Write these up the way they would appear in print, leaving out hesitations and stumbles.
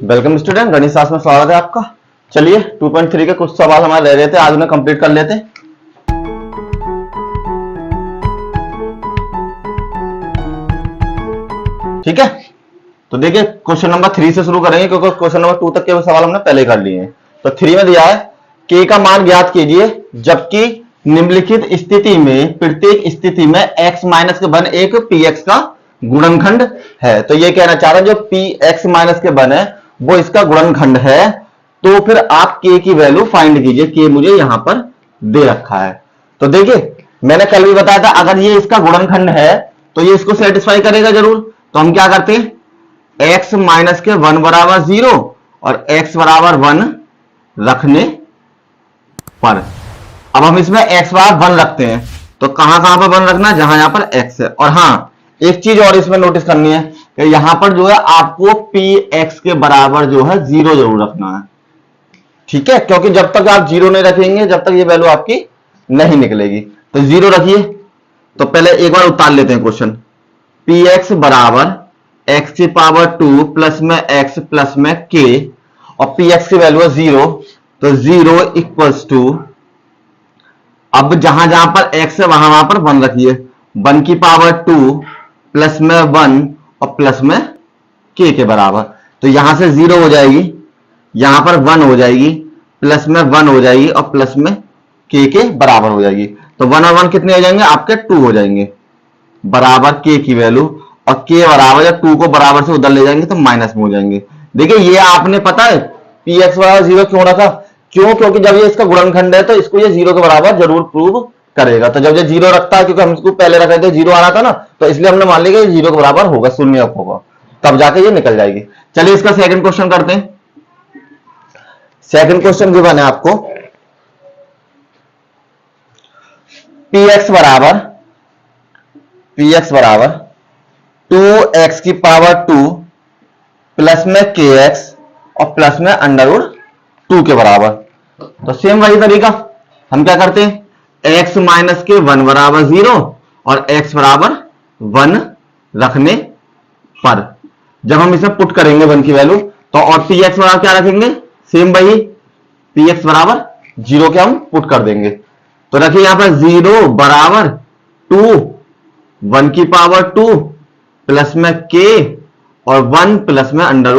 Welcome student, गणित शास्त्र में स्वागत है आपका। चलिए 2.3 के कुछ सवाल हमारे रह रहे थे, आज उन्हें कंप्लीट कर लेते हैं। ठीक है, तो देखिए क्वेश्चन नंबर 3 से शुरू करेंगे क्योंकि क्वेश्चन नंबर 2 तक के सवाल हमने पहले कर लिए हैं। तो 3 में दिया है k का मान ज्ञात कीजिए जबकि निम्नलिखित स्थिति में प्रत्येक स्थिति में x माइनस के बन एक px का गुणनखंड है। तो ये कहना चाह रहा है जो px माइनस के बन है वो इसका गुणनखंड है, तो फिर आप k की वैल्यू फाइंड कीजिए। k मुझे यहां पर दे रखा है। तो देखिए मैंने कल भी बताया था अगर ये इसका गुणनखंड है तो ये इसको सेटिस्फाई करेगा जरूर। तो हम क्या करते हैं, x माइनस के 1 बराबर 0 और x बराबर 1 रखने पर अब हम इसमें x बराबर 1 रखते हैं। तो कहां कहां पर 1 रखना है, जहां यहां पर x है। और हाँ, एक चीज और इसमें नोटिस करनी है कि यहां पर जो है आपको px के बराबर जो है 0 जरूर रखना है। ठीक है, क्योंकि जब तक आप 0 नहीं रखेंगे जब तक ये वैल्यू आपकी नहीं निकलेगी। तो 0 रखिए। तो पहले एक बार उतार लेते हैं क्वेश्चन। px बराबर x की पावर 2 प्लस में x प्लस में k और px की वैल्यू है 0। तो 0 इक्वल्स टू, अब जहां जहां पर x है वहां वहां पर 1 रखिए। 1 की पावर 2 प्लस में 1 और प्लस में k के बराबर। तो यहां से 0 हो जाएगी, यहां पर 1 हो जाएगी, प्लस में 1 हो जाएगी और प्लस में k के बराबर हो जाएगी। तो 1 और 1 कितने हो जाएंगे आपके, 2 हो जाएंगे बराबर k की वैल्यू। और k बराबर या 2 को बराबर से उधर ले जाएंगे तो माइनस में हो जाएंगे। देखिए ये आपने पता है px बराबर 0 क्यों रखा, क्यों, क्योंकि जब ये इसका गुणनखंड है तो इसको ये 0 के बराबर जरूर प्रूव करेगा। तो जब ये 0 रखता है, क्योंकि हम इसको पहले रख रहे थे 0 आ रहा था ना, तो इसलिए हमने मान लिया कि 0 के बराबर होगा, शून्य होगा, तब जाके ये निकल जाएगी। चलिए इसका सेकंड क्वेश्चन करते हैं। सेकंड क्वेश्चन गिवन है आपको px बराबर 2x की पावर 2 प्लस में kx और प्लस में अंडर 2 के बराबर। तो सेम वही तरीका, हम क्या करते हैं, x माइनस के 1 बराबर 0 और x बराबर 1 रखने पर जब हम इसे पुट करेंगे 1 की वैल्यू, तो और px बराबर क्या रखेंगे, सेम वही px बराबर 0 के हम पुट कर देंगे। तो रखिए यहां पर 0 बराबर 2 1 की पावर 2 प्लस में k और 1 प्लस में अंडर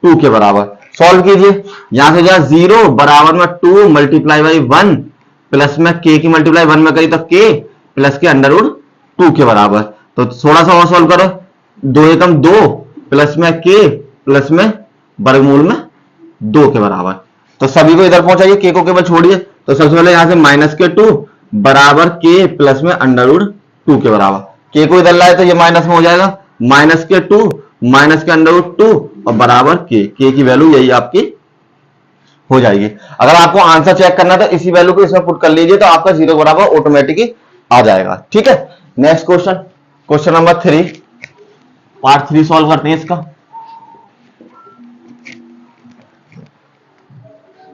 2 के बराबर। सॉल्व कीजिए, यहां से जाए 0 बराबर में 2 मल्टीप्लाई बाई 1 प्लस में k की मल्टीप्लाई 1 में करी तो k प्लस के अंडर 2 के बराबर। तो थोड़ा सा और सॉल्व करो, 2 एकम 2 प्लस में k प्लस में वर्गमूल में 2 के बराबर। तो सभी को इधर पहुंचाइए, k को केवल छोड़िए। तो सबसे पहले यहां से माइनस के 2 बराबर k प्लस में अंडर 2 के बराबर। k को इधर लाए तो ये माइनस में हो जाएगा, माइनस के 2 माइनस के अंडर 2 और बराबर k की वैल्यू यही आपकी हो जाएगी। अगर आपको आंसर चेक करना है तो इसी वैल्यू को इसमें पुट कर लीजिए तो आपका 0 बराबर ऑटोमेटिक ही आ जाएगा। ठीक है, next question, question number 3, part 3 solve करते हैं इसका।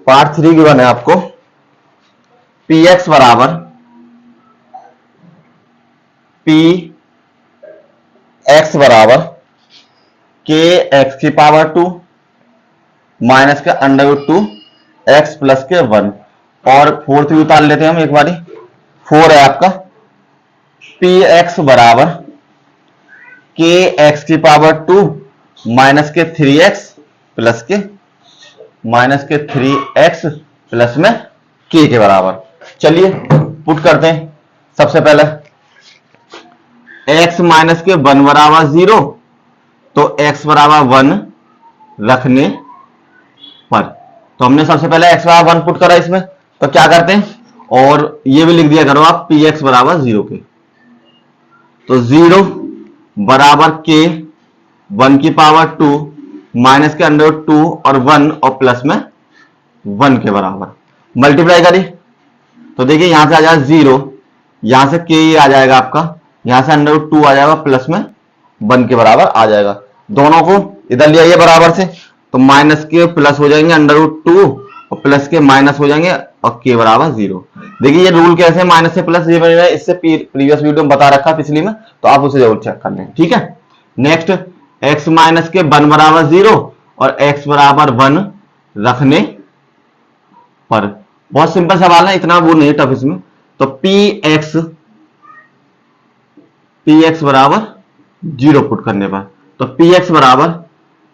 पार्ट 3 गिवन है आपको px बराबर px बराबर kx की पावर 2 माइनस के अंडर 2 x प्लस के 1 और 4 भी उतार लेते हैं हम एक बारी। 4 है आपका px बराबर kx की पावर 2 माइनस के 3x प्लस के 3x प्लस में k के बराबर। चलिए पुट करते हैं। सबसे पहले x माइनस के 1 बराबर 0, तो x बराबर 1 रखने पर, तो हमने सबसे पहले x बराबर 1 पुट करा इसमें। तो क्या करते हैं, और ये भी लिख दिया करो आप px बराबर 0 के। तो 0 बराबर k 1 की पावर 2 माइनस के अंडर 2 और 1 और प्लस में 1 के बराबर मल्टीप्लाई करिए। तो देखिए यहां से आ जाएगा 0, यहां से k आ जाएगा आपका, यहां से अंडर 2 आ जाएगा, प्लस में 1 के बराबर आ जाएगा। दोनों को इधर ले आइए बराबर से, तो माइनस के प्लस हो जाएंगे अंडर 2 और प्लस के माइनस हो जाएंगे और k बराबर 0। देखिए ये रूल कैसे है, माइनस से प्लस, ये मैंने इससे प्रीवियस वीडियो में बता रखा पिछली में, तो आप उसे जरूर चेक कर लें। ठीक है, नेक्स्ट x माइनस के 1 बराबर 0 और x बराबर 1 रखने पर। बहुत सिंपल सवाल है, इतना वो नहीं टफ इसमें। तो px बराबर 0 पुट करने पर, तो px बराबर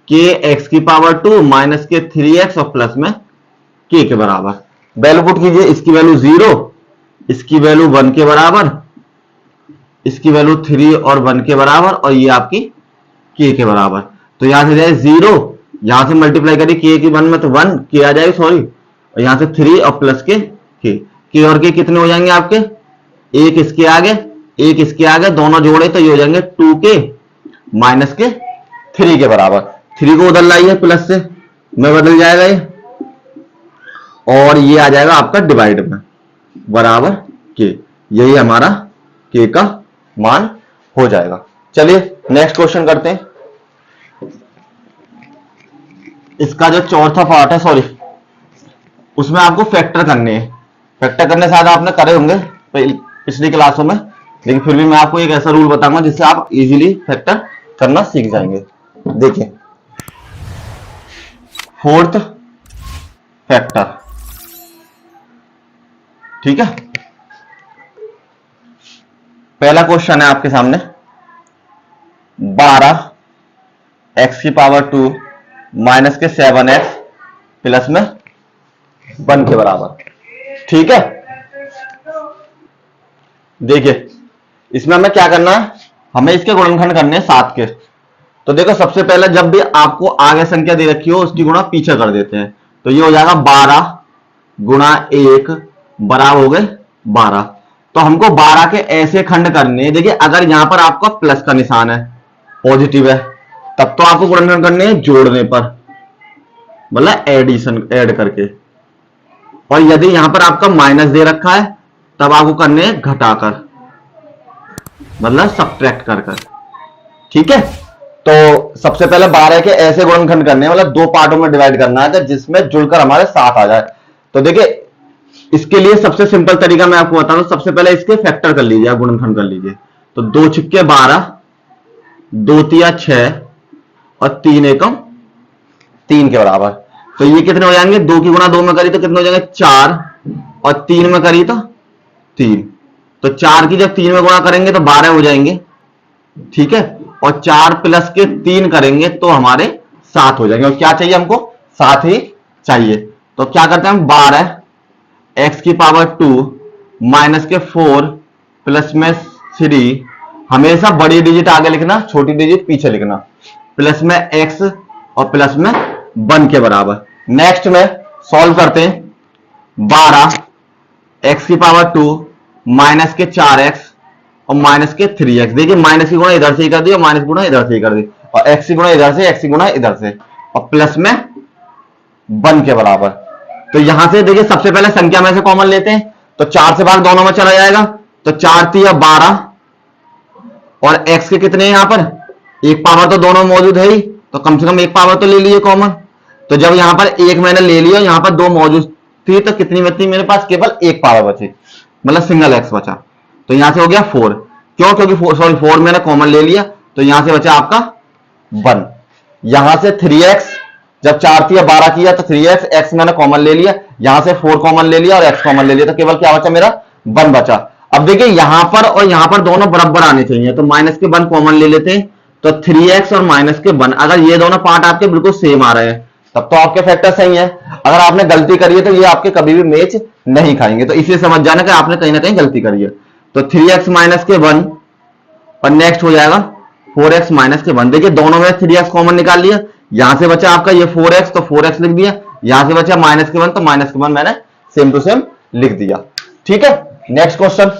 के एक्स की पावर 2 माइनस के 3x और प्लस में k के बराबर। वैल्यू पुट कीजिए, इसकी वैल्यू 0, इसकी वैल्यू 1 के बराबर, इसकी वैल्यू 3 और 1 के बराबर, और ये आपकी k के बराबर। तो यहां से जाए 0, यहां से मल्टीप्लाई करिए k की 1 में तो 1 k आ जाएगी, सॉरी, और यहां से 3 और प्लस के k और k कितने हो जाएंगे आपके, एक इसके आगे एक इसके आगे, दोनों जोड़े तो ये हो जाएंगे 2k माइनस के 3 के बराबर। 3 को उधर लाइए प्लस से में बदल जाएगा ये, और ये आ जाएगा आपका डिवाइड में बराबर k। यही हमारा k का मान हो जाएगा। चलिए नेक्स्ट क्वेश्चन करते हैं। इसका जो चौथा पार्ट है, सॉरी, उसमें आपको फैक्टर करने हैं। फैक्टर करने शायद आपने करे होंगे पिछली क्लासों में, लेकिन फिर भी मैं आपको एक ऐसा रूल बताऊंगा जिससे आप इजीली फैक्टर करना सीख जाएंगे। देखिए, फोर्थ फैक्टर, ठीक है। पहला क्वेश्चन है आपके सामने, 12 x की पावर 2 माइनस के 7x प्लस में 1 के बराबर, ठीक है। देखिए, इसमें हमें क्या करना है, हमें इसके गुणनखंड करने हैं 7 के। तो देखो, सबसे पहले जब भी आपको आगे संख्या दे रखी हो उसकी गुणा पीछे कर देते हैं। तो ये हो जाएगा 12 गुणा 1 बराबर हो गए 12। तो हमको 12 के ऐसे खंड करने हैं। देखिए, अगर यहां पर आपका प्लस का निशान है, पॉजिटिव है, तब तो आपको गुणनखंड करने हैं जोड़ने पर, मतलब एडिशन, ऐड करके। और यदि यहां पर आपका माइनस दे रखा है तब आपको करने हैं घटाकर, मतलब सब्ट्रैक्ट कर, ठीक है। तो सबसे पहले 12 के ऐसे गुणनखंड करने हैं, मतलब 2 पार्टों में डिवाइड करना है जिसमें जुड़कर हमारे 7 आ जाए। तो देखिए, इसके लिए सबसे सिंपल तरीका मैं आपको बता दूं, सबसे पहले इसके फैक्टर कर लीजिए, आप गुणनखंड कर लीजिए। तो 2 छिक्के 12, 2 तिया 6 और 3 एकम 3 के बराबर। तो ये कितने हो जाएंगे, 2 की गुणा 2 में करी तो कितने हो जाएंगे 4, और 3 में करी तो 3। तो 4 की जब 3 में गुणा करेंगे तो 12 हो जाएंगे, ठीक है। और 4 प्लस के 3 करेंगे तो हमारे 7 हो जाएंगे। और क्या चाहिए हमको, 7 ही चाहिए। तो क्या करते हैं हम, 12 x की पावर 2 माइनस के 4 प्लस में 3, हमेशा बड़ी डिजिट आगे लिखना, छोटी डिजिट पीछे लिखना, प्लस में x और प्लस में 1 के बराबर। नेक्स्ट में सॉल्व करते हैं, 12 x की पावर 2 माइनस के 4x और माइनस के 3x। देखिए, माइनस की गुणा इधर से ही कर दी और माइनस गुणा इधर से ही कर दी, और x की गुणा इधर से, x की गुणा इधर से, और प्लस में 1 के बराबर। तो यहां से देखिए, सबसे पहले संख्या में से कॉमन लेते हैं, तो 4 से भाग दोनों में चला जाएगा, तो 4 तिया 12, और x के कितने हैं यहां पर, एक पावर तो दोनों मौजूद है ही, तो कम से कम एक पावर तो ले लीजिए कॉमन। तो जब यहां पर एक मैंने ले लिया, यहां पर 2 मौजूद थी, तो कितनी बची मेरे पास, केवल एक पावर बची, मतलब सिंगल x बचा। तो यहां से हो गया 4, क्यों, क्योंकि 4 मैंने कॉमन ले लिया, तो यहां से बचा आपका 1। यहां से 3x, जब 4 तिया 12 किया तो 3x, x मैंने कॉमन ले लिया, यहां से 4 कॉमन ले लिया और x कॉमन ले लिया, तो केवल क्या बचा मेरा, 1 बचा। अब देखिए, यहां पर और यहां पर दोनों बराबर आने चाहिए, तो माइनस के 1 कॉमन ले लेते हैं, तो 3x और माइनस के 1, अगर ये दोनों पार्ट आपके बिल्कुल सेम आ रहे हैं तब तो आपके फैक्टर सही है। अगर आपने गलती करी है तो ये आपके कभी भी मैच नहीं खाएंगे, तो इसे समझ जाना कि आपने कहीं ना कहीं गलती करी है। तो 3x माइनस के 1, और नेक्स्ट हो जाएगा 4x माइनस के 1। देखिए, दोनों में 3x कॉमन निकाल लिया, यहां से बचा आपका ये 4x, तो 4x लिख दिया, यहां से बचा माइनस के 1, तो माइनस के 1 मैंने सेम टू सेम लिख दिया, ठीक है। नेक्स्ट क्वेश्चन,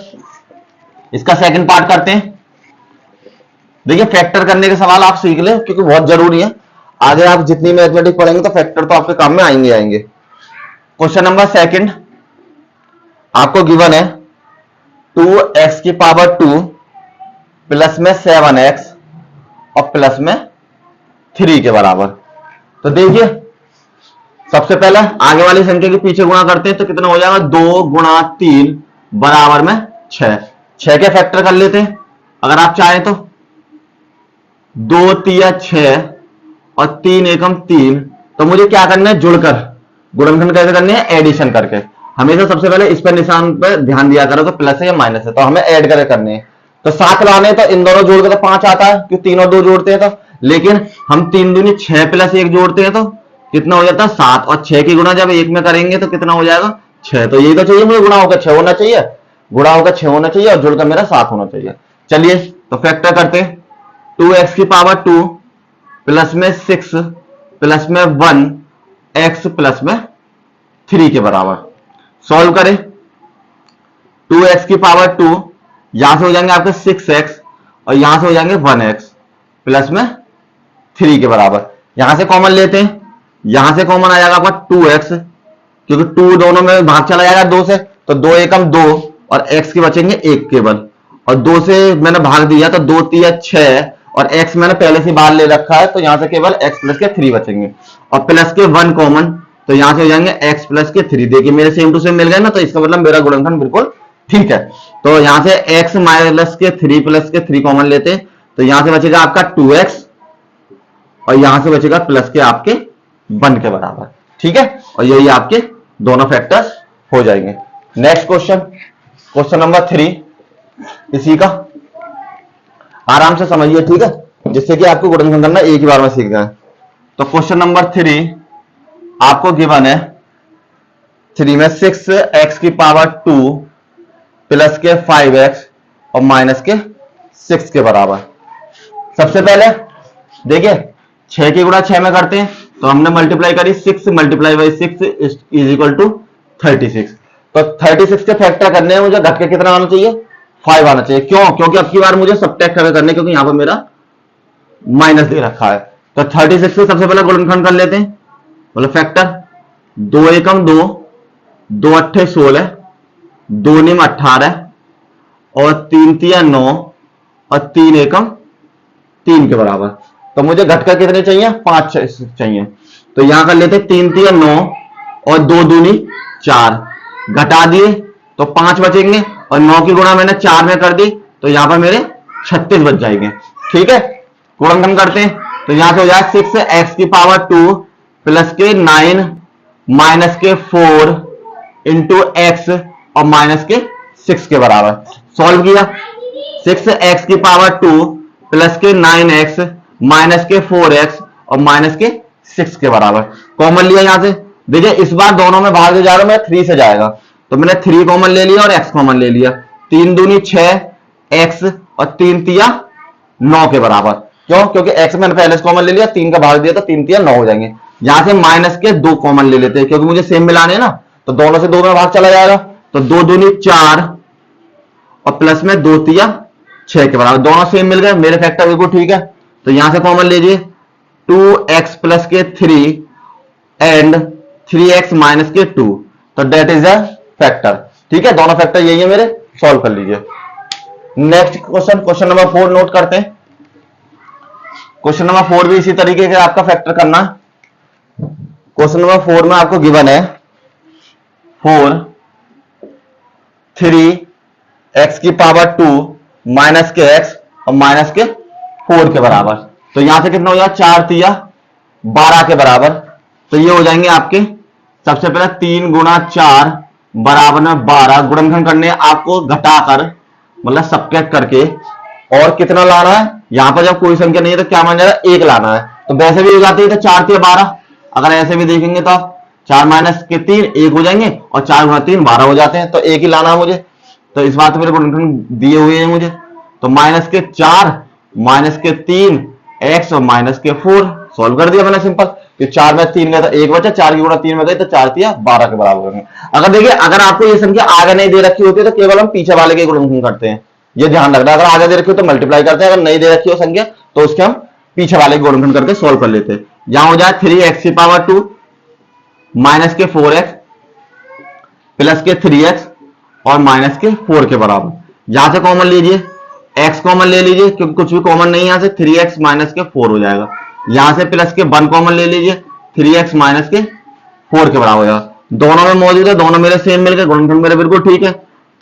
इसका सेकंड पार्ट करते हैं। देखिए, फैक्टर करने के सवाल आप सीख ले, क्योंकि बहुत जरूरी है। आगे आप जितनी मैथमेटिक्स पढ़ेंगे तो फैक्टर तो आपके काम में आएंगे। क्वेश्चन नंबर सेकंड आपको गिवन है, 2x की पावर 2 प्लस में 7x और प्लस में 3 के बराबर। तो देखिए, सबसे पहले आगे वाली संख्या के पीछे गुणा करते हैं, तो कितना हो जाएगा, 2 गुणा 3 बराबर में 6। 6 के फैक्टर कर लेते हैं अगर आप चाहें तो, 2 तिया 6 और 3 एकम 3। तो मुझे क्या करना है, जुड़कर गुणनखंड कैसे करनी है, एडिशन करके। हमेशा सबसे पहले इस पर निशान पर ध्यान दिया करो कि प्लस है या माइनस है, तो हमें ऐड करके करनी है। तो 7 लाने तो इन दोनों जोड़ के तो 5 आता है, क्योंकि 3 और 2 जोड़ते हैं तो। लेकिन हम 3 दूनी 6 प्लस 1 जोड़ते हैं तो कितना हो जाता है 7, और 6 की गुणा जब 1 में करेंगे तो कितना हो जाएगा 6। तो यही तो चाहिए मुझे, गुणा होकर 6 होना चाहिए, गुणा होकर 6 होना चाहिए, और जुड़कर मेरा 7 होना चाहिए। चलिए तो फैक्टर करते हैं। 2x की पावर 2 प्लस में 6 प्लस में 1 x प्लस में 3 के बराबर। सॉल्व करें। 2x की पावर 2, यहां से हो जाएंगे आपके 6x और यहां से हो जाएंगे 1x प्लस में 3 के बराबर। यहां से कॉमन लेते हैं, यहां से कॉमन आ जाएगा आपका 2x, क्योंकि 2 दोनों में भाग चला जाएगा 2 से, तो 2 एकम 2 और x के बचेंगे 1 केवल, और 2 से मैंने भाग दिया तो 2 3 6, और x मैंने पहले से बाहर ले रखा है, तो यहां से केवल x प्लस के 3 बचेंगे, और प्लस के 1 कॉमन, तो यहां से हो जाएंगे x प्लस के 3। देखिए मेरे सेम टू सेम मिल गए ना, तो इसका मतलब मेरा गुणनखंड बिल्कुल ठीक है। तो यहां से x माइनस के 3 प्लस के 3 कॉमन लेते हैं, तो यहां से बचेगा आपका 2x और यहां से बचेगा प्लस के आपके 1 के बराबर, ठीक है। और यही आपके दोनों फैक्टर्स हो जाएंगे। नेक्स्ट क्वेश्चन, क्वेश्चन नंबर 3, इसी का आराम से समझिए, ठीक है, जिससे कि आपको गुणनखंड करना एक ही बार में सीख जाए। तो क्वेश्चन नंबर 3 आपको गिवन है, 3 में 6x की पावर 2 प्लस के 5x और माइनस के 6 के बराबर। सबसे पहले देखिए 6 की गुणा 6 में करते हैं, तो हमने मल्टीप्लाई करी 6 multiply by 6 is equal to 36। तो 36 के फैक्टर करने हैं मुझे, घट के कितना आना चाहिए 5 आना चाहिए। क्यों, क्योंकि अब की बार मुझे सबट्रैक्ट करके करने, क्योंकि यहां पर मेरा माइनस दे रखा है। तो 36 से सबसे पहले गुणनखंड कर लेते हैं, मतलब फैक्टर। 2 एकम 2, 2 अट्ठे 16, 2 निम 18 और 3 तिया 9 और 3 एकम 3 के बराबर। तो मुझे घटकर कितने चाहिए 5 चाहिए, तो यहां कर लेते 3 तिया 9 और 2 दूनी 4, घटा दिए तो 5 बचेंगे, और 9 की गुणा मैंने 4 में कर दी, तो यहां पर मेरे 36 बच जाएंगे, ठीक है। गुणनखंड करते हैं, तो यहां से हो जाए 6x की पावर 2 प्लस के 9 माइनस के 4 इंटू एक्स और माइनस के 6 के बराबर। सॉल्व किया, 6x की पावर 2 प्लस के 9x माइनस के 4x और माइनस के 6 के बराबर। कॉमन लिया यहां से, देखिए इस बार दोनों में भाग जा रहा हूं मैं, 3 से जाएगा, तो मैंने 3 कॉमन ले लिया और x कॉमन ले लिया। 3 दूनी 6 x और 3 तिया 9 के बराबर। क्यों, क्योंकि x मैंने पहले से कॉमन ले लिया, 3 का भाग दिया तो 3 तिया 9 हो जाएंगे। यहां से माइनस के 2 कॉमन ले लेते हैं, क्योंकि मुझे सेम मिलाने ना, तो दोनों से 2 में भाग चला जाएगा, तो 2 दूनी 4 और प्लस में 2 तिया 6 के बराबर। दोनों सेम मिल गए, मेरे फैक्टर बिल्कुल ठीक है। तो यहां से कॉमन लीजिए 2x प्लस के 3 एंड 3x माइनस के 2, तो डेट इज अ फैक्टर, ठीक है। दोनों फैक्टर यही है मेरे, सॉल्व कर लीजिए। Next question, question number 4 note करते हैं। क्वेश्चन नंबर 4 भी इसी तरीके से आपका फैक्टर करना है। क्वेश्चन नंबर 4 में आपको गिवन है 4 3x की पावर 2 माइनस के x और माइनस के 4 के बराबर। तो यहां से कितना हो जाएगा 4 तिया 12 के बराबर। तो ये हो जाएंगे आपके, सबसे पहले 3 गुणा 4 बराबर में 12। गुणनखंड करने आपको घटाकर, मतलब सब्ट्रैक्ट करके, और कितना लाना है, यहां पर जब कोई संख्या नहीं है तो क्या मान जाएगा 1 लाना है। तो वैसे भी हो जाती है, तो 4 तिया 12, अगर ऐसे भी देखेंगे तो 4 माइनस के 3 1 हो जाएंगे, और 4 गुणा 3 12 हो जाते हैं, तो 1 ही लाना है मुझे। तो इस बात मेरे गुणनखंड दिए हुए हैं मुझे, तो माइनस के 4 माइनस के 3 x और माइनस के 4, सॉल्व कर दिया मैंने सिंपल। कि 4 में 3 गए तो 1 बचा, 4 की गुणा 3 में गई तो 4 तिया 12 के बराबर होंगे। अगर देखिए, अगर आपको ये संख्या आगे नहीं दे रखी होती है तो केवल हम पीछे वाले के गुणनखंड करते हैं, ये ध्यान रखना। अगर आगे दे रखी हो तो मल्टीप्लाई करते हैं, अगर नहीं दे रखी हो संख्या तो उसके हम पीछे वाले के गुणनखंड करके सॉल्व कर लेते हैं। यहां हो जाए 3x की पावर 2 माइनस के 4x प्लस के 3x और माइनस के 4 के बराबर। यहां से कॉमन लीजिए, x कॉमन ले लीजिए, क्योंकि कुछ भी कॉमन नहीं है, यहां से 3x माइनस के 4 हो जाएगा। यहां से प्लस के 1 कॉमन ले लीजिए, 3x माइनस के 4 के बराबर हो जाएगा। दोनों में मौजूद है, दोनों मेरे सेम मिल गए, गुणनखंड मेरे बिल्कुल ठीक है।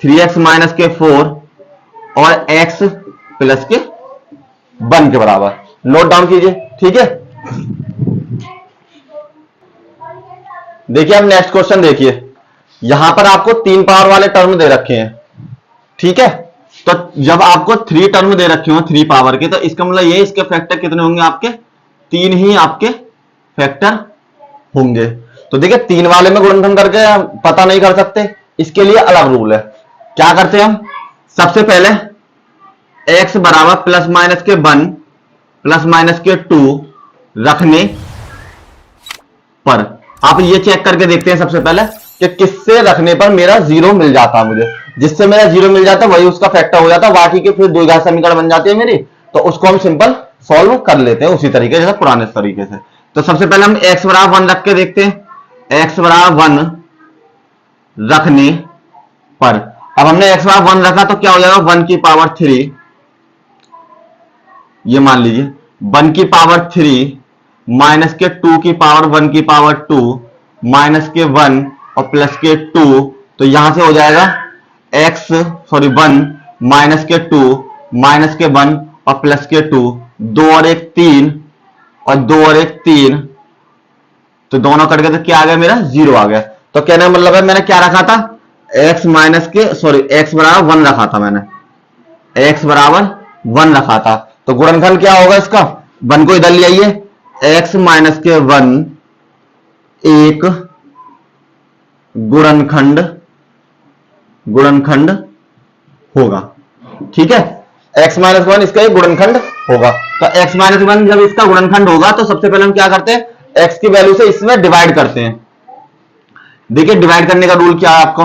3x माइनस के 4 और x प्लस के 1 के बराबर। नोट डाउन कीजिए, ठीक है। देखिए अब नेक्स्ट क्वेश्चन देखिए, यहां पर आपको 3 पावर वाले टर्म दे रखे हैं, ठीक है। तो जब आपको 3 टर्म दे रखे हो 3 पावर के, तो इसका मतलब ये इसके फैक्टर कितने होंगे आपके, 3 ही आपके फैक्टर होंगे। तो देखिए 3 वाले में गुणनखंड करके पता नहीं कर सकते, इसके लिए अलग रूल है। क्या करते हैं हम, सबसे पहले x बराबर प्लस माइनस के 1 प्लस माइनस के 2 रखने पर आप ये चेक करके देखते हैं सबसे पहले कि किससे रखने पर मेरा 0 मिल जाता, मुझे जिससे मेरा 0 मिल जाता वही उसका फैक्टर हो जाता, बाकी के फिर द्विघात समीकरण बन जाती है मेरी, तो उसको हम सिंपल सॉल्व कर लेते हैं उसी तरीके जैसे पुराने तरीके से। तो सबसे पहले हम x बराबर 1 रख के देखते हैं, x बराबर 1 रखने पर, अब हमने x बराबर 1 रखा तो क्या हो जाएगा, 1 की पावर 3, ये मान लीजिए 1 की पावर 3 माइनस के 2 की पावर 1 की पावर 2 माइनस के 1 और प्लस के 2, तो यहां से हो जाएगा 1 माइनस के 2 माइनस के 1 और प्लस के 2, 2 और 1 3 और 2 और 1 3, तो दोनों कट गए तो क्या आ गया मेरा 0 आ गया। तो कहने का मतलब है मैंने क्या रखा था, x बराबर 1 रखा था मैंने, x बराबर 1 रखा था। तो गुणनखंड क्या होगा इसका, 1 को इधर ले आइए, x माइनस के 1 एक गुणनखंड होगा, ठीक है। x माइनस 1 इसका एक गुणनखंड होगा। तो x माइनस 1 जब इसका गुणनखंड होगा तो सबसे पहले हम क्या करते हैं, x की वैल्यू से इसमें डिवाइड करते हैं। देखिए डिवाइड करने का रूल क्या है आपको,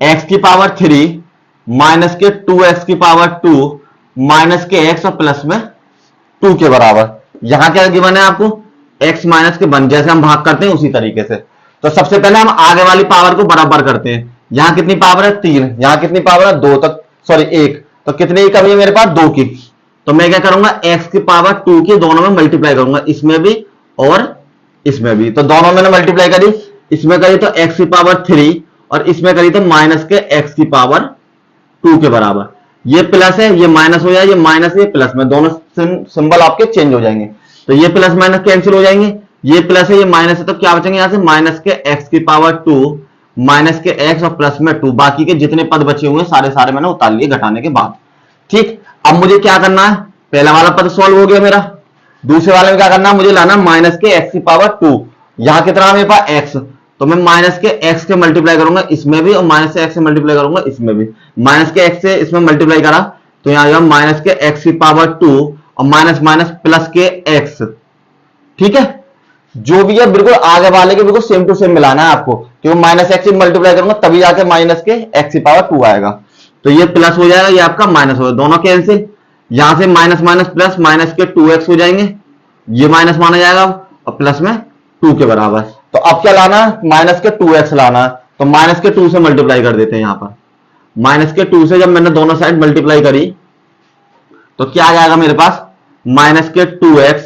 x की पावर 3 माइनस के 2x की पावर 2 माइनस के x और प्लस में 2 के बराबर। यहां क्या गिवन है आपको, x माइनस के 1, जैसे हम भाग करते हैं उसी तरीके से। तो सबसे पहले हम आगे वाली पावर को बराबर करते हैं, यहां कितनी पावर है 3, यहां कितनी पावर है 2, तक सॉरी 1, तो कितने की कमी है मेरे पास 2 की। तो मैं क्या करूंगा, x की पावर 2 की दोनों में मल्टीप्लाई करूंगा, इसमें भी और इसमें भी। तो दोनों में मल्टीप्लाई करी, इसमें करी तो x की पावर 3 और इसमें करी तो माइनस के x की पावर 2 के बराबर। ये प्लस है ये माइनस हो जाए, ये माइनस ये प्लस में, दोनों सिंबल आपके चेंज हो जाएंगे। तो ये प्लस माइनस कैंसिल हो जाएंगे, ये प्लस है ये माइनस है, तो क्या बचेंगे यहां से माइनस के x की पावर 2 माइनस के x और प्लस में 2, बाकी के जितने पद बचे हुए सारे सारे मैंने उतार लिए घटाने के बाद, ठीक। अब मुझे क्या करना है, पहला वाला पद सॉल्व हो गया मेरा, दूसरे वाले में क्या करना है, मुझे लाना माइनस के x की पावर 2, यहां कितना मेरे पास x, तो मैं माइनस के x के मल्टीप्लाई करूंगा इसमें भी और माइनस के x से मल्टीप्लाई करूंगा इसमें भी, माइनस के x से इसमें मल्टीप्लाई करा तो यहां आएगा माइनस के x की पावर 2 और माइनस माइनस प्लस के x, ठीक है। जो भी है बिल्कुल आगे वाले के बिल्कुल सेम टू सेम मिलाना है आपको, क्योंकि माइनस एक्स से मल्टीप्लाई करूंगा तभी जाके माइनस के x की पावर 2 आएगा। तो ये प्लस हो जाएगा, ये आपका माइनस हो जाएगा, दोनों कैंसिल, यहां से माइनस माइनस प्लस माइनस के 2x हो जाएंगे, ये माइनस माना जाएगा और प्लस में 2 के बराबर। तो अब क्या लाना है, माइनस के 2x लाना है, तो माइनस के 2 से मल्टीप्लाई कर देते हैं। यहां पर माइनस के 2 से जब मैंने दोनों साइड मल्टीप्लाई करी तो क्या आ जाएगा मेरे पास, माइनस के 2x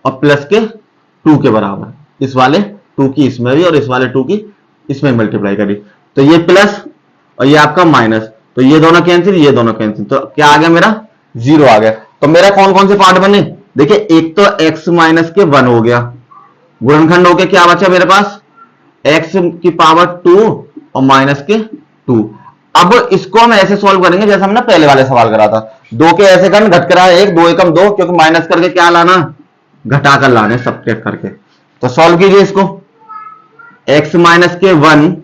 और प्लस के 2 के बराबर, इस वाले 2 की इसमें भी और इस वाले 2 की इसमें मल्टीप्लाई करी, तो ये प्लस और ये आपका माइनस, तो ये दोनों कैंसिल ये दोनों कैंसिल, तो क्या आ गया मेरा 0 आ गया। तो मेरा कौन कौन से पार्ट बने, देखिए एक तो x माइनस के 1 हो गया, गुणनखंड होके क्या बचा मेरे पास, x की पावर 2 और माइनस के 2। अब इसको हम ऐसे सॉल्व करेंगे जैसे हमने पहले वाले सवाल करा था, 2 के ऐसे करना घट करा 1, 2 एकम 2, क्योंकि माइनस करके क्या लाना, घटा कर लाने सब्ट्रैक्ट करके। तो सॉल्व कीजिए इसको, x माइनस के 1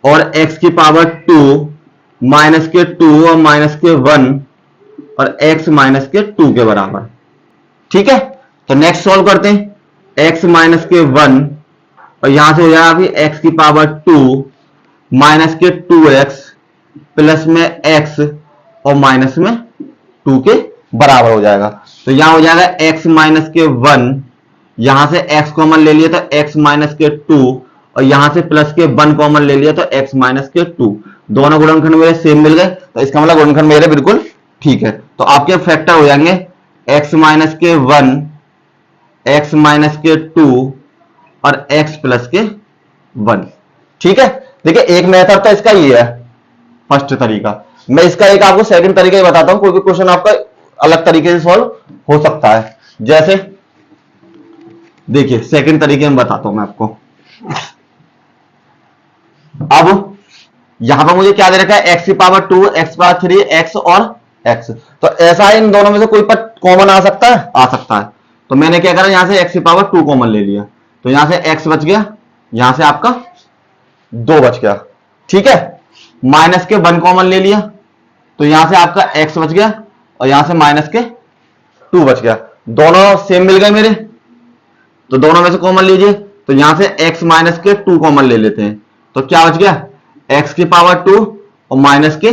और x की पावर 2 माइनस के 2 और माइनस के 1 और x माइनस के 2 के बराबर, ठीक है। तो नेक्स्ट सॉल्व करते हैं, x माइनस के 1 और यहां से हो जाएगा अभी x की पावर 2 माइनस के 2x प्लस में x और माइनस में 2 के बराबर हो जाएगा। तो यहां हो जाएगा x माइनस के 1, यहां से x कॉमन ले लिया तो x माइनस के 2 और यहां से प्लस के 1 कॉमन ले लिया तो x माइनस के 2, दोनों गुणनखंड मेरे सेम मिल गए, तो इसका मतलब गुणनखंड मेरे बिल्कुल ठीक है। तो आपके फैक्टर हो जाएंगे x माइनस के 1, x माइनस के 2 और x प्लस के 1, ठीक है। देखिए एक मेथड तो इसका ये है फर्स्ट तरीका, मैं इसका एक आपको सेकंड तरीका ही बताता हूं, कोई भी क्वेश्चन आपका अलग तरीके से सॉल्व हो सकता है। जैसे देखिए सेकंड तरीके में बताता हूं मैं आपको, अब यहां पर मुझे क्या दे रखा है, एक्स की पावर 2, एक्स पावर 3, एक्स और एक्स। तो ऐसा है इन दोनों में से कोई पर कॉमन आ सकता है, आ सकता है। तो मैंने क्या करा, यहां से एक्स की पावर 2 कॉमन ले लिया, तो यहां से एक्स बच गया, यहां से आपका 2 बच गया, ठीक है। माइनस के 1 कॉमन ले लिया, तो यहां से आपका एक्स बच गया और यहां से माइनस के 2 बच गया। दोनों सेम मिल गए मेरे, तो दोनों में से कॉमन लीजिए, तो यहां से x माइनस के 2 कॉमन ले लेते हैं, तो क्या बच गया, x की पावर 2 और माइनस के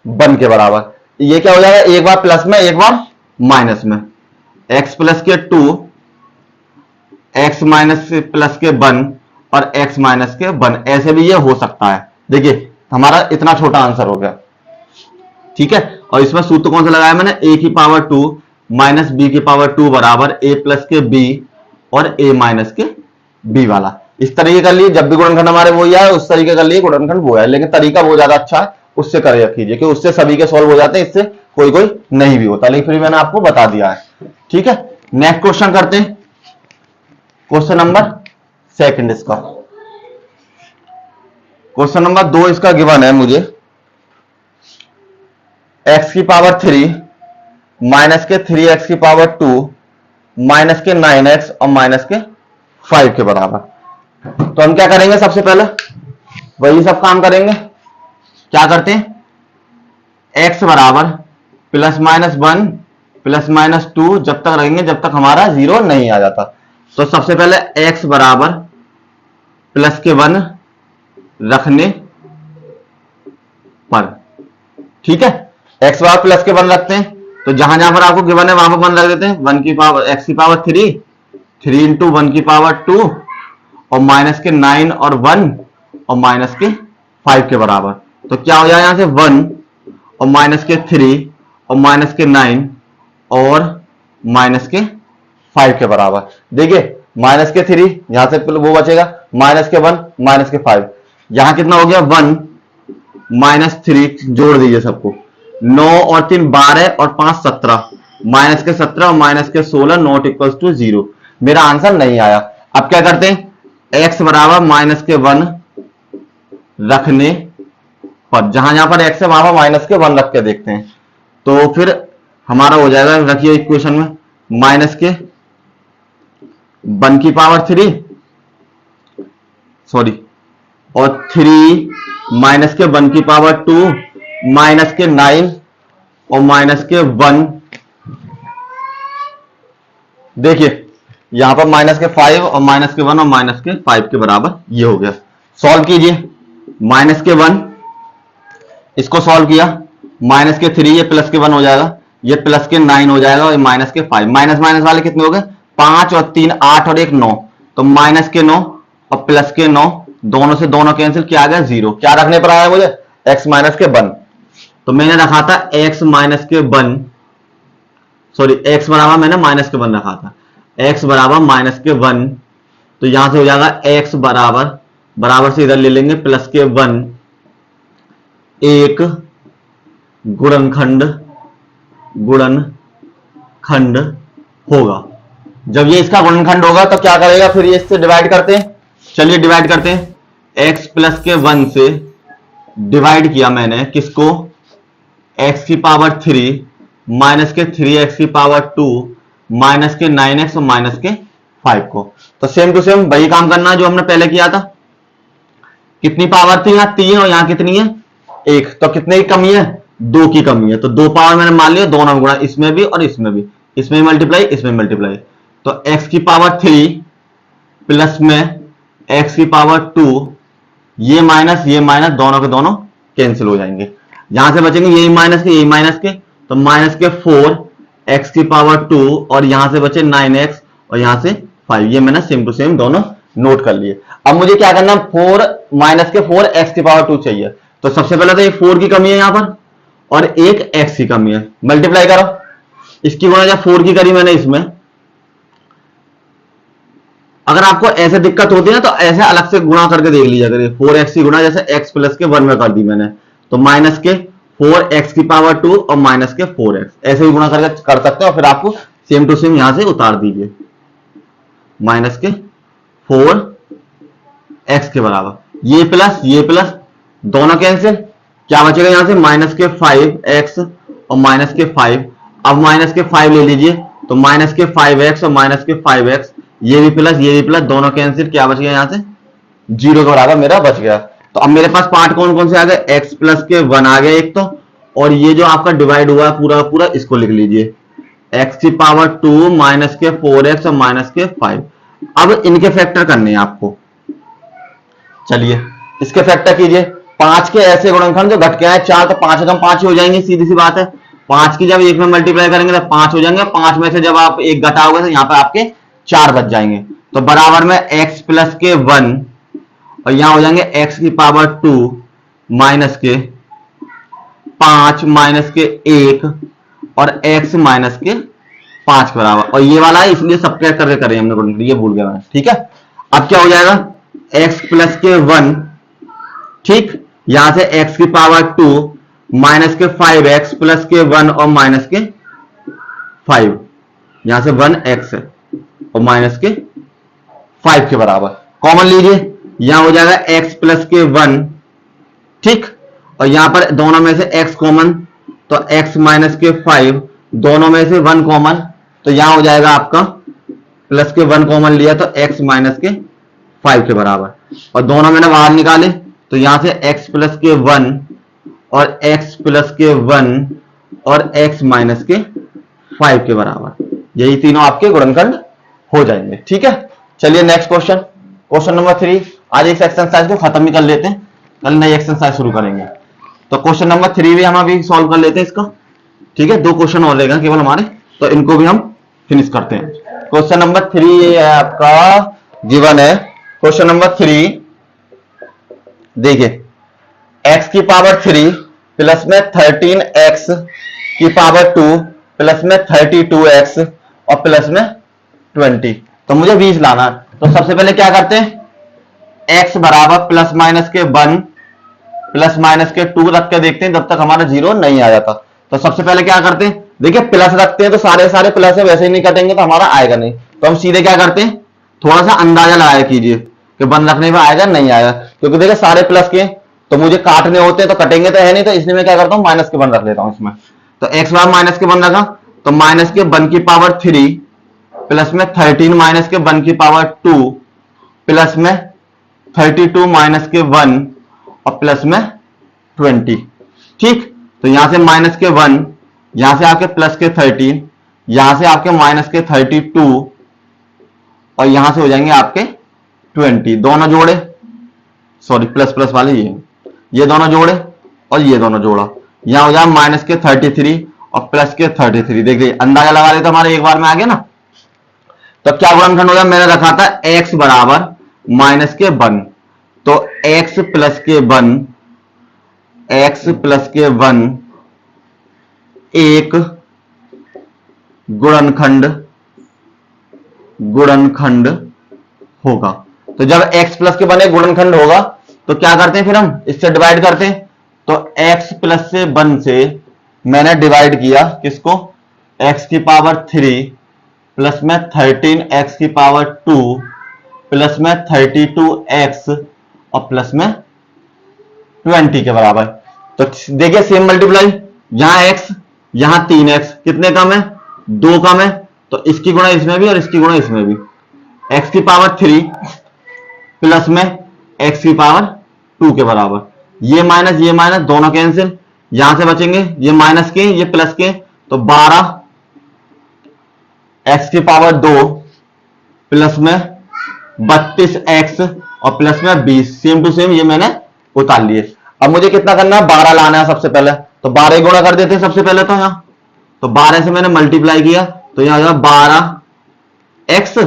1 के बराबर। ये क्या हो जाएगा, एक बार प्लस में एक बार माइनस में, x प्लस के 2, x माइनस प्लस के 1 और x माइनस के 1, ऐसे भी ये हो सकता है। देखिए हमारा इतना छोटा आंसर हो गया, ठीक है। और इसमें सूत्र कौन सा लगाया मैंने, a की पावर 2 माइनस b की पावर 2 बराबर a प्लस के b और a माइनस के b वाला। इस तरीके कर लिए, जब भी गुणनखंड हमारे वो ही है उस तरीके कर लिए, गुणनखंड वो है, लेकिन तरीका वो ज्यादा अच्छा है, उससे कर कीजिए कि उससे सभी के सॉल्व हो जाते हैं, इससे कोई कोई नहीं भी होता, लेकिन फिर मैंने आपको बता दिया है, ठीक है। नेक्स्ट क्वेश्चन करते हैं, क्वेश्चन नंबर 2 इसका, क्वेश्चन नंबर 2 इसका गिवन है मुझे, x की पावर 3 माइनस के 3x की पावर 2 माइनस के 9x और माइनस के 5 के बराबर। तो हम क्या करेंगे, सबसे पहले वही सब काम करेंगे। क्या करते हैं, x बराबर प्लस माइनस 1 प्लस माइनस 2 जब तक रहेंगे जब तक हमारा 0 नहीं आ जाता। तो सबसे पहले x बराबर प्लस के 1 रखने पर, ठीक है, x बराबर प्लस के 1 रखते हैं, तो जहां जहां पर आपको गिवन है वहां पर 1 रख देते हैं। 1 की पावर x की पावर 3, 3 इंटू 1 की पावर 2 और माइनस के 9 और 1 और माइनस के 5 के बराबर। तो क्या हो जाए, यहां से 1 और माइनस के 3 और माइनस के 9 और माइनस के 5 के बराबर। देखिए माइनस के 3 यहां से वो बचेगा, माइनस के 1 माइनस के 5, यहां कितना हो गया 1 माइनस 3, जोड़ दीजिए सबको, 9 और 3 12 और 5 17, माइनस के 17 और माइनस के 16 नॉट इक्वल टू 0। मेरा आंसर नहीं आया। अब क्या करते हैं, x बराबर माइनस के 1 रखने पर, जहां जहां पर x है वहां पर माइनस के 1 रख के देखते हैं, तो फिर हमारा हो जाएगा, रखिए इक्वेशन में, माइनस के 1 की पावर 3 सॉरी और 3 माइनस के 1 की पावर 2 माइनस के 9 और माइनस के 1। देखिए यहां पर माइनस के 5 और माइनस के 1 और माइनस के 5 के बराबर ये हो गया। सॉल्व कीजिए, माइनस के 1 इसको सॉल्व किया, माइनस के 3 ये प्लस के 1 हो जाएगा, ये प्लस के 9 हो जाएगा और माइनस के 5, माइनस माइनस वाले कितने हो गए, 5 और 3 8 और 1 9, तो माइनस के 9 और प्लस के 9, दोनों से दोनों कैंसिल, क्या आ गया 0। क्या रखने पर आया मुझे, x माइनस के 1, तो मैंने रखा था x माइनस के 1 सॉरी x बराबर मैंने माइनस के 1 रखा था, x बराबर माइनस के 1, तो यहां से हो जाएगा x बराबर, बराबर से इधर ले लेंगे प्लस के 1, एक गुणनखंड होगा। जब ये इसका गुणनखंड होगा तो क्या करेगा, फिर ये इससे डिवाइड करते हैं, चलिए डिवाइड करते हैं। x प्लस के 1 से डिवाइड किया मैंने किसको, x की पावर 3 माइनस के 3x की पावर 2 माइनस के 9x और माइनस के 5 को। तो सेम टू सेम वही काम करना है जो हमने पहले किया था। कितनी पावर थी, यहाँ 3 और यहाँ कितनी है 1, तो कितने की कमी है, 2 की कमी है, तो 2 पावर मैंने मान लिया, दोनों में गुणा, इसमें भी और इसमें भी, इसमें मल्टीप्लाई इसमें मल्टीप्लाई, तो x की पावर 3 प्लस में x की पावर 2, ये माइनस दोनों के दोनों कैंसिल हो जाएंगे, यहां से बचेंगे यही माइनस के, तो माइनस के 4 x की पावर 2 और यहां से बचे 9x और यहां से 5, ये मैंने सेम टू सेम दोनों नोट कर लिए। अब मुझे क्या करना, 4 माइनस के 4 x की पावर 2 चाहिए, तो सबसे पहले तो ये 4 की कमी है यहां पर और एक x की कमी है, मल्टीप्लाई करो, इसकी गुणा जब 4 की करी मैंने इसमें। अगर आपको ऐसे दिक्कत होती है तो ऐसे अलग से गुणा करके देख लीजिए, अगर 4x की गुणा जैसे x प्लस के 1 में कर दी मैंने, तो माइनस के 4x की पावर 2 और माइनस के 4x, ऐसे ही गुणा करके कर सकते हो, और फिर आपको सेम टू सेम यहां से उतार दीजिए, माइनस के 4x के बराबर। ये प्लस दोनों कैंसिल, क्या बचेगा यहां से माइनस के 5x और माइनस के 5। अब माइनस के 5 ले लीजिए, तो माइनस के 5x और माइनस के 5x, ये भी प्लस दोनों कैंसिल, क्या बच गया यहां से 0 के बराबर मेरा बच गया। तो अब मेरे पास पार्ट कौन कौन से आ गए, x प्लस के 1 आ गया एक तो, और ये जो आपका डिवाइड हुआ है पूरा पूरा इसको लिख लीजिए, x की पावर 2 माइनस के 4x और माइनस के 5। अब इनके फैक्टर करने हैं आपको, चलिए इसके फैक्टर कीजिए। 5 के ऐसे गुणनखंड जो घट के आए 4, तो 5 कम 5 ही हो जाएंगे, सीधी सी बात है। 5 की जब एक में मल्टीप्लाई करेंगे तो 5 हो जाएंगे, 5 में से जब आप एक घटाओगे तो यहाँ पे आपके 4 बच जाएंगे। तो बराबर में x प्लस के 1 और यहां हो जाएंगे x की पावर 2 माइनस के 5 माइनस के 1 और x माइनस के 5 के बराबर। और ये वाला है इसलिए सब्ट्रैक्ट करके करें हमने, ये भूल गया मैं, ठीक है। अब क्या हो जाएगा x प्लस के 1, ठीक, यहां से x की पावर 2 माइनस के 5x प्लस के 1 और माइनस के 5, यहां से 1x और माइनस के 5 के बराबर कॉमन लीजिए, यहां हो जाएगा x प्लस के 1, ठीक, और यहां पर दोनों में से x कॉमन, तो x माइनस के 5, दोनों में से 1 कॉमन, तो यहां हो जाएगा आपका प्लस के 1 कॉमन लिया तो x माइनस के 5 के बराबर, और दोनों मैंने बाहर निकाले तो यहां से x प्लस के 1 और x प्लस के 1 और x माइनस के 5 के बराबर, यही तीनों आपके गुणनखंड हो जाएंगे, ठीक है। चलिए नेक्स्ट क्वेश्चन, क्वेश्चन नंबर 3। आज इस एक्सरसाइज को खत्म ही कर लेते हैं, कल नई एक्सरसाइज शुरू करेंगे। तो क्वेश्चन नंबर 3 भी हम अभी सॉल्व कर लेते हैं इसका, ठीक है। 2 क्वेश्चन और रहेगा केवल हमारे, तो इनको भी हम फिनिश करते हैं। क्वेश्चन नंबर 3 ये आपका गिवन है। क्वेश्चन नंबर 3 देखिए, x की पावर 3 प्लस में 13x की पावर 2 प्लस में 32x और प्लस में 20, तो मुझे 20 लाना है। तो सबसे पहले क्या करते हैं, x बराबर प्लस माइनस के 1 प्लस माइनस के 2 रख के देखते हैं, जब तक हमारा 0 नहीं आ जाता। तो सबसे पहले क्या करते हैं, देखिए प्लस रखते हैं तो सारे सारे प्लस है, वैसे ही नहीं कटेंगे तो हमारा आएगा नहीं। तो हम सीधे क्या करते हैं, थोड़ा सा अंदाजा लगाया कीजिए कि 1 रखने में आएगा नहीं आएगा, क्योंकि देखिए सारे प्लस के तो मुझे काटने होते हैं तो कटेंगे तो है नहीं, तो इसलिए मैं क्या करता हूं माइनस के 1 रख लेता हूं इसमें। तो x बार माइनस के 1 रखा, तो माइनस के 1 की पावर 3 प्लस में 13 माइनस के 1 की पावर 2 प्लस में 32 माइनस के 1 और प्लस में 20, ठीक। तो यहां से माइनस के 1, यहां से आपके प्लस के 13, यहां से आपके माइनस के 32 और यहां से हो जाएंगे आपके 20, दोनों जोड़े, सॉरी प्लस प्लस वाले ये दोनों जोड़े और ये दोनों जोड़ा, यहां हो जाएगा माइनस के 33 और प्लस के 33। देखिए अंदाजा लगा लेते हमारे एक बार में आ गया ना। तो क्या गुणनखंड हो गया, मैंने रखा था x बराबर माइनस के 1, तो x प्लस के 1, x प्लस के 1 एक गुणनखंड होगा। तो जब x प्लस के 1 एक गुणनखंड होगा तो क्या करते हैं, फिर हम इससे डिवाइड करते हैं। तो x प्लस से 1 से मैंने डिवाइड किया किसको, x की पावर 3 प्लस में 13x की पावर 2 प्लस में 32x और प्लस में 20 के बराबर। तो देखिए सेम मल्टीप्लाई, यहां x यहां 3x, कितने कम है 2 कम है, तो इसकी गुणा इसमें भी और इसकी गुणा इसमें भी। x की पावर 3 प्लस में x की पावर 2 के बराबर, ये माइनस दोनों कैंसिल, यहां से बचेंगे ये माइनस के ये प्लस के, तो 12 x की पावर 2 प्लस में 32x और प्लस में 20, सेम टू सेम ये मैंने उतार लिए। अब मुझे कितना करना है, 12 लाना है सबसे पहले, तो 12 गुणा कर देते हैं सबसे पहले। तो यहां तो 12 से मैंने मल्टीप्लाई किया तो यहां आ गया 12x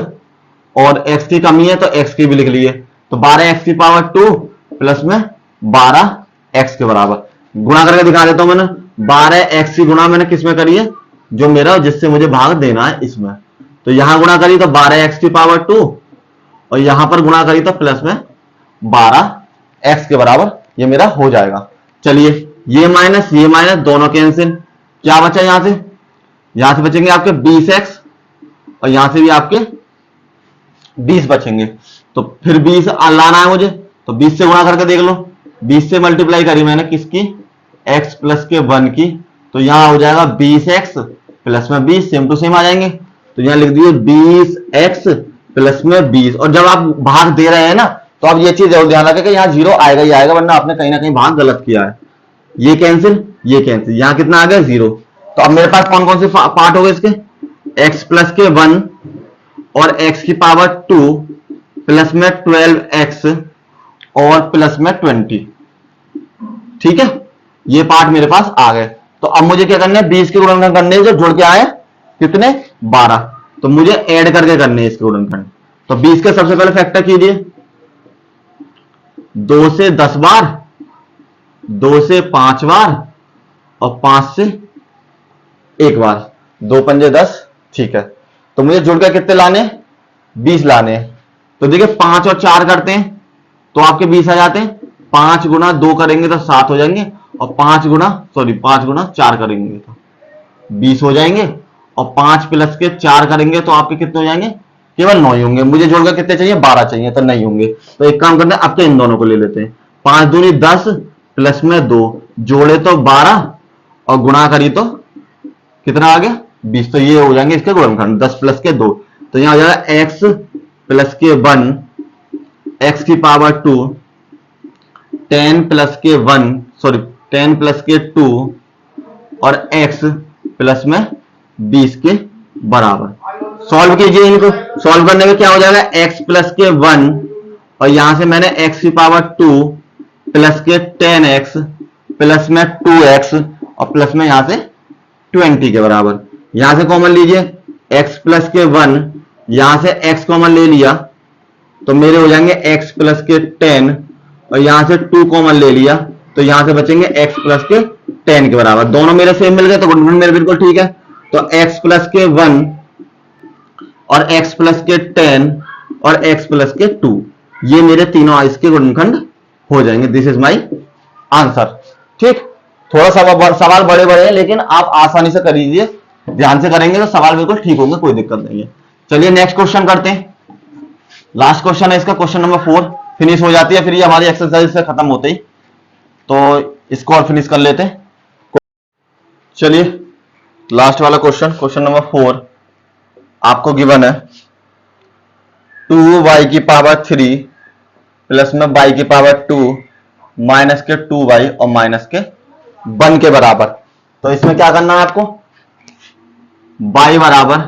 और x की कमी है तो x की भी लिख लिए, तो 12x की पावर 2 प्लस में 12x के बराबर। गुणा करके दिखा देता हूं, मैंने 12x की गुणा मैंने किसमें करी है, जो मेरा जिससे मुझे भाग देना है इसमें। तो यहां गुणा करी तो 12x की पावर 2 और यहां पर गुणा करी तो प्लस में 12x के बराबर, ये मेरा हो जाएगा। चलिए ये माइनस दोनों कैंसिल, क्या बचा यहां से बचेंगे आपके 20x और यहां से भी आपके 20 बचेंगे। तो फिर 20 लाना है मुझे, तो 20 से गुणा करके देख लो, 20 से मल्टीप्लाई करी मैंने किसकी, x प्लस के 1 की, तो यहां हो जाएगा 20x प्लस में 20, सेम टू सेम आ जाएंगे। तो यहां लिख दिए 20x प्लस में 20। और जब आप भाग दे रहे हैं ना, तो आप ये चीज जरूर ध्यान रखें कि यहाँ जीरो आएगा ही आएगा, वरना आपने कहीं ना कहीं भाग गलत किया है। ये कैंसिल, ये कैंसिल, यहां कितना आ गया 0। तो अब मेरे पास कौन कौन से पार्ट हो गए इसके, x प्लस के 1 और x की पावर 2 प्लस में 12x और प्लस में 20। ठीक है, ये पार्ट मेरे पास आ गए। तो अब मुझे क्या करना है, 20 के गुणनखंड करने हैं जो जुड़ के आए कितने 12, तो मुझे ऐड करके करने हैं इसके गुणनखंड। तो 20 के सबसे पहले फैक्टर कीजिए, 2 से 10 बार, 2 से 5 बार और 5 से 1 बार, 2 पंजे 10। ठीक है, तो मुझे जुड़ के कितने लाने, 20 लाने हैं। तो देखिए 5 और 4 करते हैं तो आपके 20 आ जाते हैं, 5 गुना 2 करेंगे तो 7 हो जाएंगे, और 5 गुना 4 करेंगे तो 20 हो जाएंगे, और 5 प्लस के 4 करेंगे तो आपके कितने हो जाएंगे, केवल 9 ही होंगे। मुझे जोड़कर कितने चाहिए, 12 चाहिए, तो नहीं होंगे। तो एक काम करते हैं, अब के इन दोनों को ले लेते हैं, 5 दूनी 10 प्लस में 2, जोड़े तो 12 और गुणा करी तो कितना आ गया 20। तो ये हो जाएंगे इसके गुणनखंड, 10 प्लस के 2। तो यहां हो जाएगा x प्लस के 1, x की पावर 2, 10 प्लस के 2 और x प्लस में 20 के बराबर। सॉल्व कीजिए इनको, सॉल्व करने में क्या हो जाएगा, x प्लस के 1 और यहां से मैंने x की पावर 2 प्लस के 10x प्लस में 2x और प्लस में यहां से 20 के बराबर। यहां से कॉमन लीजिए, x प्लस के 1, यहां से x कॉमन ले लिया तो मेरे हो जाएंगे x प्लस के 10 और यहां से 2 कॉमन ले लिया तो यहां से बचेंगे x प्लस के 10 के बराबर। दोनों मेरे सेम मिल गए तो गुणनखंड मेरे बिल्कुल ठीक है। तो x प्लस के 1 और x प्लस के 10 और x प्लस के 2, ये मेरे तीनों इसके गुणनखंड हो जाएंगे। This is my answer. ठीक, थोड़ा सवाल बड़े बड़े हैं लेकिन आप आसानी से कर लीजिए, ध्यान से करेंगे तो सवाल बिल्कुल ठीक होंगे, कोई दिक्कत नहीं है। चलिए नेक्स्ट क्वेश्चन करते हैं, लास्ट क्वेश्चन है इसका, क्वेश्चन नंबर 4 फिनिश हो जाती है, फिर ये हमारी एक्सरसाइज से खत्म होते ही, तो इसको और फिनिश कर लेते हैं। चलिए लास्ट वाला क्वेश्चन, क्वेश्चन नंबर 4 आपको गिवन है 2y की पावर 3 प्लस में y की पावर 2 माइनस के 2y और माइनस के 1 के बराबर। तो इसमें क्या करना है आपको, y बराबर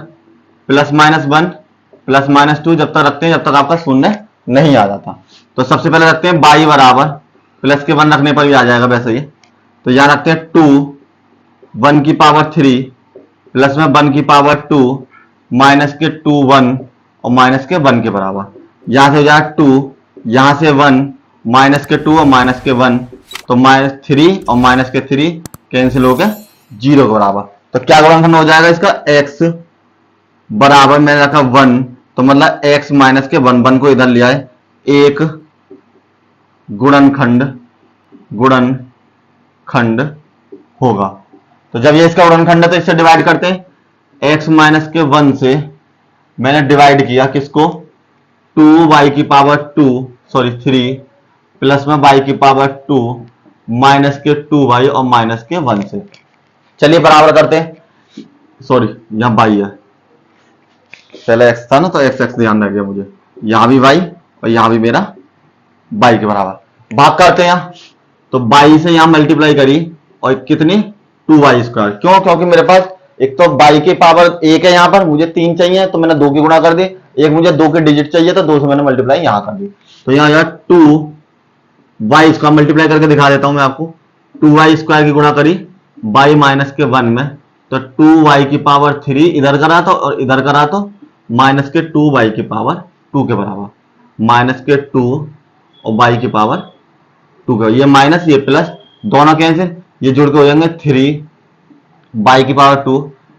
प्लस माइनस 1 प्लस माइनस 2 जब तक रखते हैं जब तक आपका शून्य नहीं आ जाता। तो सबसे पहले रखते हैं y बराबर, प्लस के 1 रखने पर भी आ जाएगा वैसे ही, तो यहां रखते हैं 2 1 की पावर 3 प्लस में 1 की पावर 2 माइनस के 2 1 और माइनस के 1 के बराबर। यहां से हो जाएगा 2, यहां से 1 माइनस के 2 और माइनस के 1, तो माइनस 3 और माइनस के 3 कैंसिल हो गए 0 के बराबर। तो क्या गुणनखंड हो जाएगा इसका, x बराबर मैंने रखा 1, तो मतलब x माइनस के 1 को इधर लिया है, एक गुणनखंड होगा। तो जब ये इसका गुणनखंड है तो इससे डिवाइड करते हैं, x माइनस के 1 से मैंने डिवाइड किया किसको, 2y की पावर 3 प्लस में y की पावर 2 माइनस के 2y और माइनस के 1 से। चलिए बराबर करते हैं, सॉरी यहां y है, पहले x था ना तो x ध्यान रख गया मुझे, यहां भी y और यहां भी मेरा y के बराबर। भाग करते हैं यहां, तो y से यहां मल्टीप्लाई करी और कितनी 2y स्क्वायर, क्यों, क्योंकि मेरे पास एक तो y की पावर 1 है, यहां पर मुझे 3 चाहिए तो मैंने 2 की गुणा कर दी, एक मुझे 2 के डिजिट चाहिए तो 2 से मैंने मल्टीप्लाई यहां कर दी। तो यहां यार 2y स्क्वायर मल्टीप्लाई करके दिखा देता हूं मैं आपको, 2y स्क्वायर की गुणा करी y माइनस के 1 में, तो 2y की पावर 3 इधर करा तो और इधर करा तो माइनस के 2y की पावर 2 के बराबर, माइनस के 2 और y की पावर 2 के, ये माइनस ये प्लस दोनों कैंसिल, ये जुड़ के हो जाएंगे 3 y की पावर 2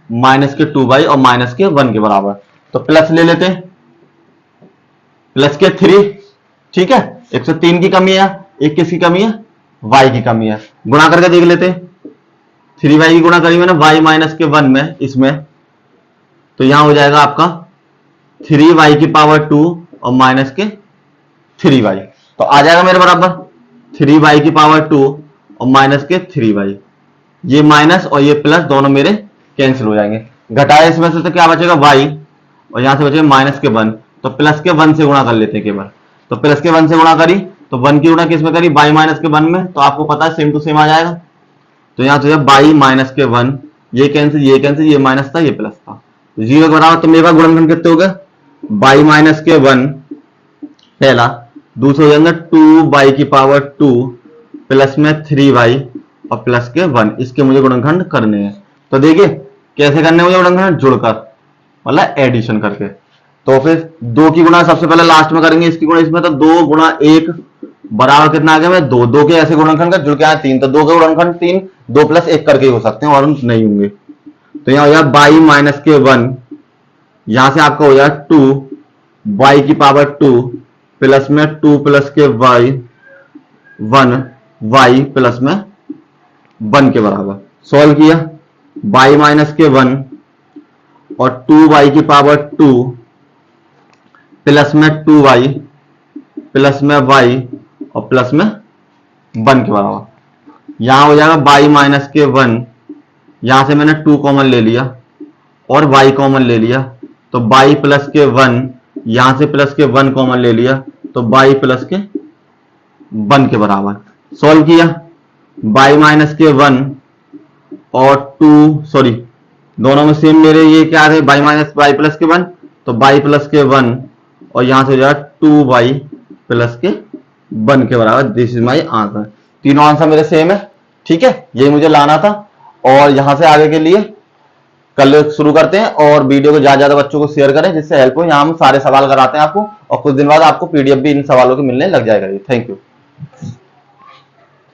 माइनस के 2y और माइनस के 1 के बराबर। तो प्लस ले लेते हैं, प्लस के 3, ठीक है, 103 की कमी है, एक किसकी कमी है, y की कमी है, गुणा करके देख लेते हैं, 3y की गुणा करी मैंने y माइनस के 1 में इसमें, तो यहां हो जाएगा आपका 3y की पावर 2 और माइनस के 3y। तो आ जाएगा मेरे बराबर 3y की पावर 2 और माइनस के 3y, ये माइनस और ये प्लस दोनों मेरे कैंसिल हो जाएंगे। घटाए इसमें से तो क्या बचेगा y, और यहां से बचेगा माइनस के 1, तो प्लस के 1 से गुणा कर लेते हैं केवल। तो प्लस के 1 से गुणा करी तो 1 की गुणा किस में करी, y माइनस के 1 में, तो आपको पता है सेम टू सेम आ जाएगा। तो यहां से y माइनस के 1, ये कैंसिल, ये माइनस था ये प्लस था, तो 0 के बराबर। तो मेरे पास गुणनखंड कितने हो गए, y माइनस के 1 पहला, दूसरा हो जाएगा 2y की पावर 2 प्लस में 3y और प्लस के 1, इसके मुझे गुणनखंड करने हैं। तो देखिए कैसे करने मुझे गुणनखंड, जुड़कर मतलब एडिशन करके। तो फिर 2 की गुणा सबसे पहले लास्ट में करेंगे, इसकी गुणा इसमें, तो 2 गुणा 1 बराबर कितना आ गया, मैं 2, 2 के ऐसे गुणनखंड का जुड़ के आया 3, तो 2 के गुणनखंड 3, 2 प्लस 1 करके ही हो सकते हैं और नहीं होंगे। तो यहां हो जाएगा y माइनस के 1, यहां से आपका हो जाएगा 2 y की पावर 2 प्लस में 2 प्लस के y 1 y प्लस में 1 के बराबर। सॉल्व किया, y माइनस के 1 और 2y की पावर 2 प्लस में 2y प्लस में y और प्लस में 1 के बराबर। यहां हो जाएगा y माइनस के 1, यहां से मैंने 2 कॉमन ले लिया और y कॉमन ले लिया, तो y प्लस के 1, यहां से प्लस के 1 कॉमन ले लिया, तो y प्लस के 1 के बराबर। सॉल्व किया, y माइनस के 1 और 2, सॉरी दोनों में सेम मेरे ये क्या है, y माइनस y प्लस के 1, तो y प्लस के 1 और यहां से हो जाएगा 2y प्लस के 1 के बराबर। This is my answer. तीनों आंसर मेरे सेम है, ठीक है, यही मुझे लाना था। और यहां से आगे के लिए कल शुरू करते हैं, और वीडियो को ज्यादा ज्यादा बच्चों को शेयर करें जिससे हेल्प हो। यहाँ हम सारे सवाल कराते हैं आपको, और कुछ दिन बाद आपको पीडीएफ भी इन सवालों के मिलने लग जाएगा। Thank you.